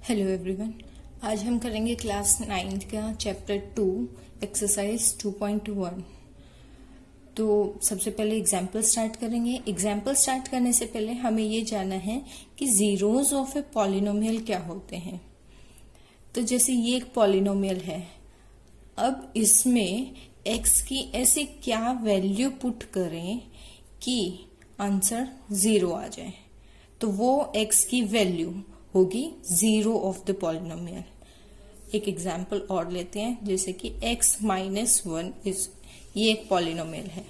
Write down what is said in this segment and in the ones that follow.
Hello everyone. आज हम करेंगे क्लास 9 का चैप्टर 2 एक्सरसाइज 2.1। तो सबसे पहले एग्जाम्पल स्टार्ट करेंगे। एग्जाम्पल स्टार्ट करने से पहले हमें ये जानना है कि जीरोज ऑफ ए पॉलिनोमियल क्या होते हैं। तो जैसे ये एक पॉलिनोमियल है, अब इसमें x की ऐसे क्या वैल्यू पुट करें कि आंसर 0 आ जाए, तो वो x की वैल्यू होगी 0 ऑफ द पॉलिनोमियल। एक एग्जाम्पल और लेते हैं, जैसे कि x माइनस 1 ये एक पॉलिनोमियल है।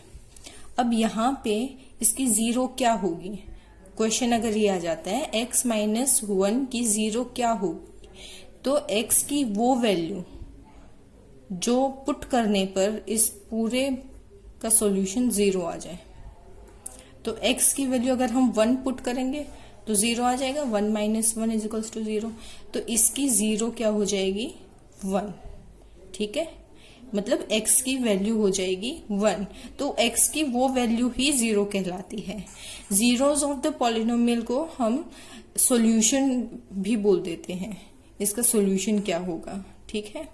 अब यहाँ पे इसकी 0 क्या होगी, क्वेश्चन अगर ये आ जाता है x माइनस 1 की 0 क्या होगी, तो x की वो वैल्यू जो पुट करने पर इस पूरे का सॉल्यूशन 0 आ जाए। तो x की वैल्यू अगर हम 1 पुट करेंगे तो 0 आ जाएगा, 1 माइनस 1 इज इक्वल्स टू 0। तो इसकी 0 क्या हो जाएगी, 1। ठीक है, मतलब x की वैल्यू हो जाएगी 1। तो x की वो वैल्यू ही 0 कहलाती है। जीरोज ऑफ द पॉलिनोमियल को हम सॉल्यूशन भी बोल देते हैं। इसका सॉल्यूशन क्या होगा, ठीक है।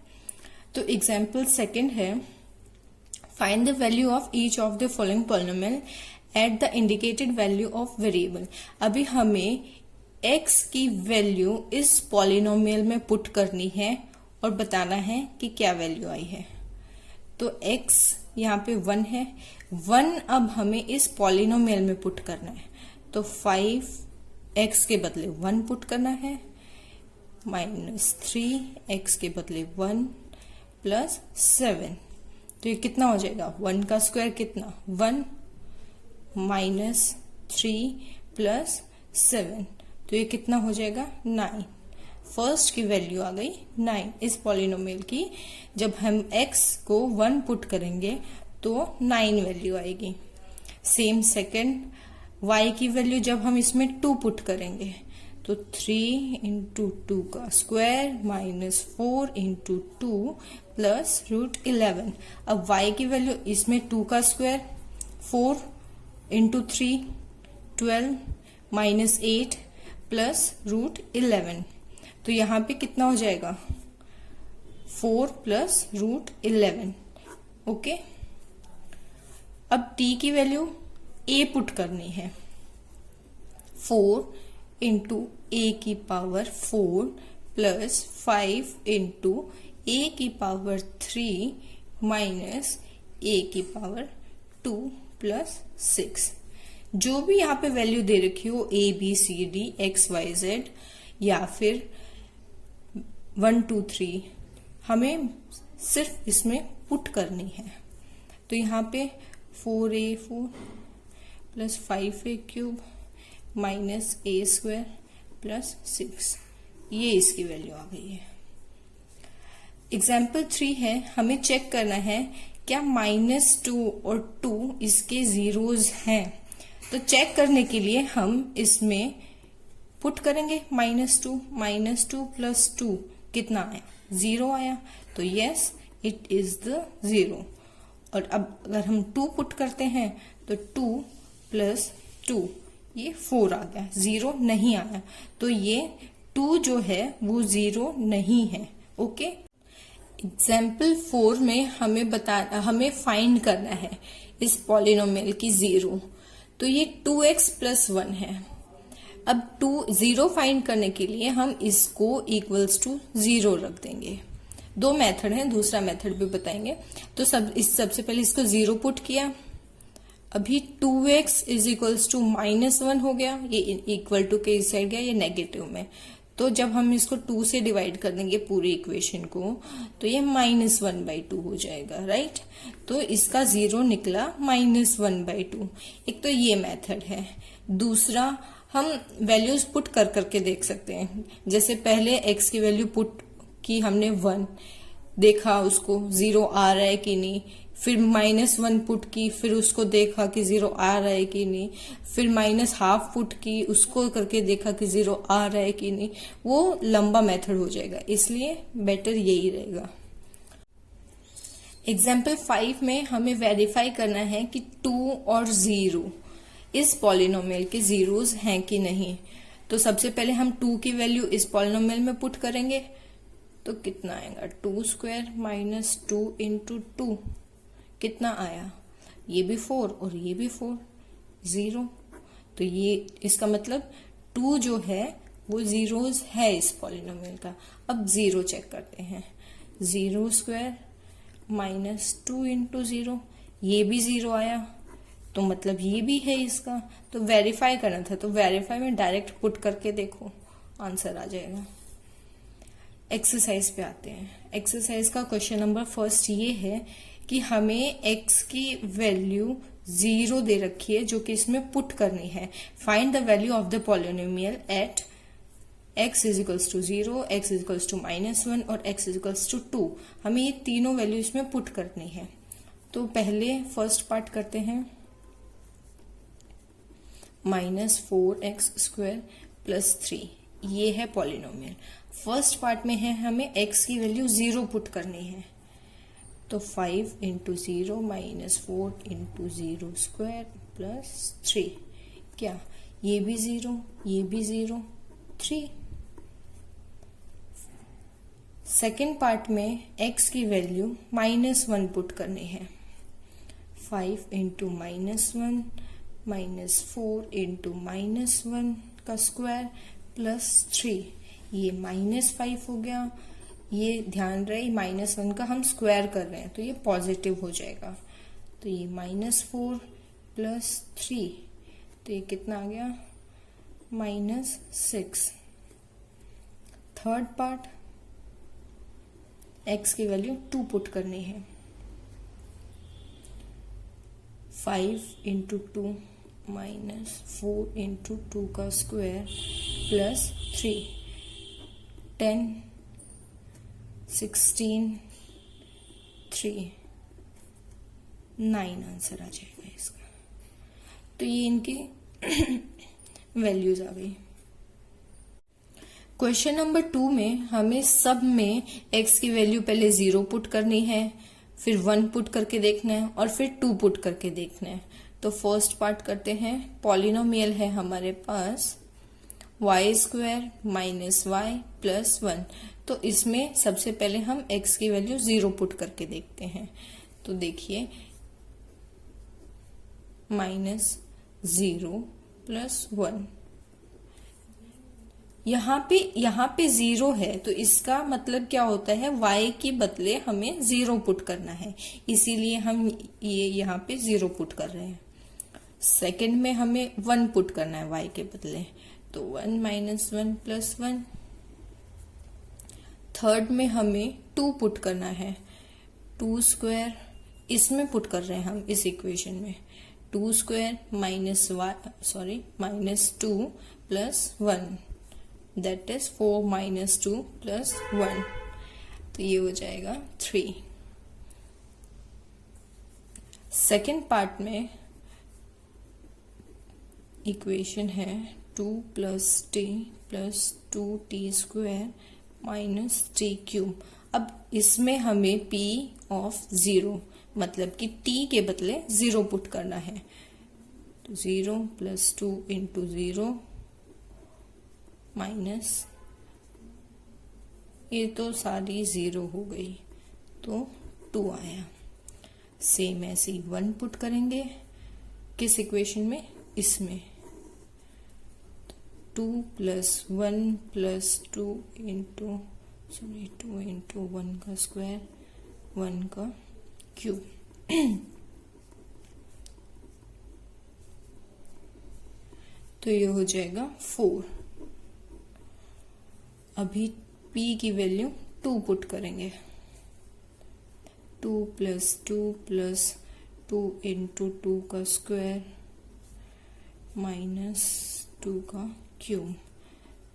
तो एग्जाम्पल सेकंड है, find the value of each of the following polynomial at the indicated value of variable. अभी हमें x की वैल्यू इस पॉलिनोमियल में पुट करनी है और बताना है कि क्या वैल्यू आई है। तो x यहाँ पे 1 है, 1 अब हमें इस पॉलिनोमियल में पुट करना है। तो 5x के बदले 1 पुट करना है, माइनस 3x के बदले 1 प्लस 7। तो ये कितना हो जाएगा, 1 का स्क्वायर कितना, 1 माइनस 3 प्लस 7। तो ये कितना हो जाएगा, 9। फर्स्ट की वैल्यू आ गई 9 इस पॉलिनोमियल की। जब हम x को 1 पुट करेंगे तो 9 वैल्यू आएगी। सेम सेकंड, y की वैल्यू जब हम इसमें 2 पुट करेंगे तो 3 इंटू 2 का square minus 4 into 2 plus root 11। अब y की वैल्यू इसमें 2 का square 4 into 3 12 minus 8 plus root 11। तो यहाँ पे कितना हो जाएगा, 4 प्लस रूट 11। ओके, अब t की वैल्यू a पुट करनी है। 4 इंटू a की पावर 4 प्लस 5 इंटू a की पावर 3 माइनस a की पावर 2 प्लस 6। जो भी यहाँ पे वैल्यू दे रखी हो, a b c d x y z या फिर 1 2 3, हमें सिर्फ इसमें पुट करनी है। तो यहाँ पे 4a4 plus 5a cube minus a square plus 6, ये इसकी वैल्यू आ गई है। एग्जाम्पल 3 है, हमें चेक करना है क्या -2 और 2 इसके जीरोज हैं। तो चेक करने के लिए हम इसमें पुट करेंगे -2 प्लस 2 कितना आया, 0 आया। तो यस, इट इज द 0। और अब अगर हम 2 पुट करते हैं तो 2 प्लस 2 ये 4 आ गया, 0 नहीं आया। तो ये 2 जो है वो 0 नहीं है। ओके, एग्जाम्पल 4 में हमें फाइंड करना है इस पॉलिनोमियल की 0। तो ये 2x प्लस 1 है। अब 0 फाइंड करने के लिए हम इसको इक्वल्स टू 0 रख देंगे। 2 मेथड है, दूसरा मेथड भी बताएंगे। तो सबसे पहले इसको 0 पुट किया। अभी 2x इज इक्वल्स टू -1 हो गया, ये इक्वल टू के इस साइड गया, ये नेगेटिव में। तो जब हम इसको 2 से डिवाइड कर देंगे पूरी इक्वेशन को, तो ये -1/2 हो जाएगा, राइट। तो इसका 0 निकला -1/2। एक तो ये मेथड है। दूसरा, हम वैल्यूज पुट कर करके देख सकते हैं। जैसे पहले x की वैल्यू पुट की हमने 1, देखा उसको 0 आ रहा है कि नहीं, फिर -1 पुट की, फिर उसको देखा कि 0 आ रहा है कि नहीं, फिर -1/2 पुट की, उसको करके देखा कि 0 आ रहा है कि नहीं। वो लंबा मेथड हो जाएगा, इसलिए बेटर यही रहेगा। एग्जाम्पल 5 में हमें वेरीफाई करना है कि 2 और 0 इस पॉलिनोमियल के जीरोज हैं कि नहीं। तो सबसे पहले हम 2 की वैल्यू इस पॉलिनोमियल में पुट करेंगे, तो कितना आएगा 2 स्क्वायर माइनस 2 इंटू 2 कितना आया, ये भी 4 और ये भी 4, 0। तो ये इसका मतलब 2 जो है वो जीरोस है इस पॉलिनोमियल का। अब 0 चेक करते हैं, 0 स्क्वायर माइनस 2 इंटू 0, ये भी 0 आया, तो मतलब ये भी है इसका। तो वेरीफाई करना था, तो वेरीफाई में डायरेक्ट पुट करके देखो, आंसर आ जाएगा। एक्सरसाइज पे आते हैं। एक्सरसाइज का क्वेश्चन नंबर फर्स्ट ये है कि हमें x की वैल्यू 0 दे रखी है जो कि इसमें पुट करनी है। Find the value of the polynomial at x is equals to 0, x is equals to -1 और x इज इक्वल्स टू 2। हमें ये तीनों वैल्यू इसमें पुट करनी है। तो पहले फर्स्ट पार्ट करते हैं, -4x² प्लस 3, ये है पॉलिनोमियल। फर्स्ट पार्ट में है हमें x की वैल्यू 0 पुट करनी है, तो 5 इंटू 0 -4 इंटू 0 स्क्वायर प्लस 3, क्या ये भी 0, ये भी 0, 3। सेकेंड पार्ट में x की वैल्यू -1 पुट करनी है, 5 इंटू -1 -4 इंटू -1 का स्क्वायर प्लस 3, ये -5 हो गया। ये ध्यान रहे -1 का हम स्क्वायर कर रहे हैं तो ये पॉजिटिव हो जाएगा, तो ये -4 प्लस 3, तो ये कितना आ गया -6। थर्ड पार्ट, x की वैल्यू 2 पुट करनी है, 5 इंटू 2 -4 इंटू 2 का स्क्वायर प्लस 3, 10 16 3 9 आंसर आ जाएगा इसका। तो ये इनकी वैल्यूज आ गई। क्वेश्चन नंबर 2 में हमें सब में x की वैल्यू पहले 0 पुट करनी है, फिर 1 पुट करके देखना है और फिर 2 पुट करके देखना है। तो फर्स्ट पार्ट करते हैं। पॉलिनोमियल है हमारे पास y² माइनस y प्लस 1, तो इसमें सबसे पहले हम x की वैल्यू 0 पुट करके देखते हैं। तो देखिए -0 प्लस 1, यहाँ पे 0 है, तो इसका मतलब क्या होता है, y के बदले हमें 0 पुट करना है, इसीलिए हम ये यहाँ पे 0 पुट कर रहे हैं। सेकंड में हमें 1 पुट करना है y के बदले, तो 1 - 1 प्लस 1। थर्ड में हमें 2 पुट करना है, 2 स्क्वायर इसमें पुट कर रहे हैं हम इस इक्वेशन में, 2 square -2 plus 1, that is 4 - 2 plus 1, तो ये हो जाएगा 3। सेकेंड पार्ट में इक्वेशन है 2 + t + 2t² - t³। अब इसमें हमें p ऑफ 0 मतलब कि t के बदले 0 पुट करना है, तो 0 + 2 इंटू 0 माइनस, ये तो सारी 0 हो गई तो 2 आया। सेम ऐसे ही 1 पुट करेंगे किस इक्वेशन में, इसमें 2 + 1 + 2 इंटू 2 इंटू 1 का स्क्वायर 1 का क्यूब, तो ये हो जाएगा 4। अभी p की वैल्यू 2 पुट करेंगे, 2 + 2 + 2 इंटू 2 का स्क्वायर -2 का क्यूब,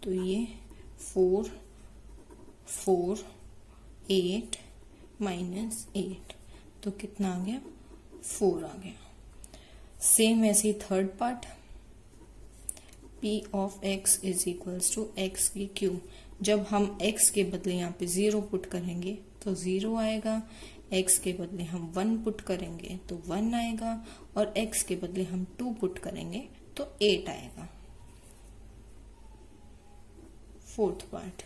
तो ये 4 4 8 -8, तो कितना आ गया 4 आ गया। सेम ऐसे ही third part, p of x is equals to x की क्यूब। जब हम x के बदले यहाँ पे 0 पुट करेंगे तो 0 आएगा, x के बदले हम 1 पुट करेंगे तो 1 आएगा, और x के बदले हम 2 पुट करेंगे तो 8 आएगा। Fourth part,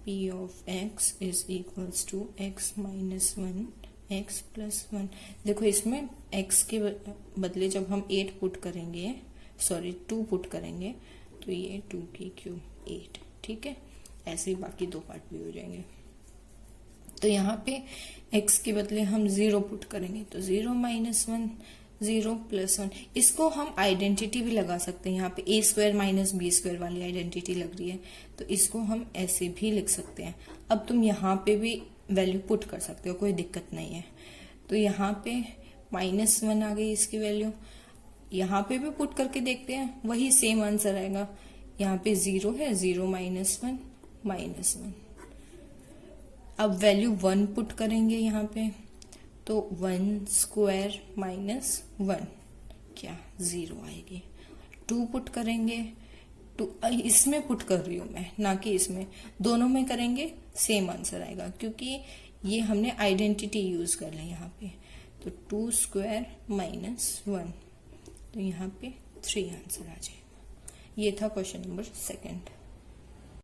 p of x is equals to x minus 1 x plus 1। देखो इसमें x के बदले जब हम 8 पुट करेंगे, सॉरी 2 पुट करेंगे, तो ये 2 की क्यूब 8, ठीक है। ऐसे ही बाकी दो पार्ट भी हो जाएंगे। तो यहाँ पे x के बदले हम 0 पुट करेंगे, तो 0 माइनस 1 0 प्लस 1। इसको हम आइडेंटिटी भी लगा सकते हैं, यहाँ पे a square minus B square वाली आइडेंटिटी लग रही है, तो इसको हम ऐसे भी लिख सकते हैं। अब तुम यहाँ पे भी वैल्यू पुट कर सकते हो, कोई दिक्कत नहीं है। तो यहाँ पे माइनस 1 आ गई इसकी वैल्यू, यहाँ पे भी पुट करके देखते हैं, वही सेम आंसर आएगा। यहाँ पे 0 है, 0 माइनस 1 माइनस 1। अब वैल्यू 1 पुट करेंगे यहाँ पे, तो 1 स्क्वायर माइनस 1 क्या 0 आएगी। 2 पुट करेंगे, 2 इसमें पुट कर रही हूं मैं, ना कि इसमें, दोनों में करेंगे सेम आंसर आएगा, क्योंकि ये हमने आइडेंटिटी यूज कर ली यहाँ पे। तो 2 स्क्वायर माइनस 1, तो यहाँ पे 3 आंसर आ जाएगा। ये था क्वेश्चन नंबर 2।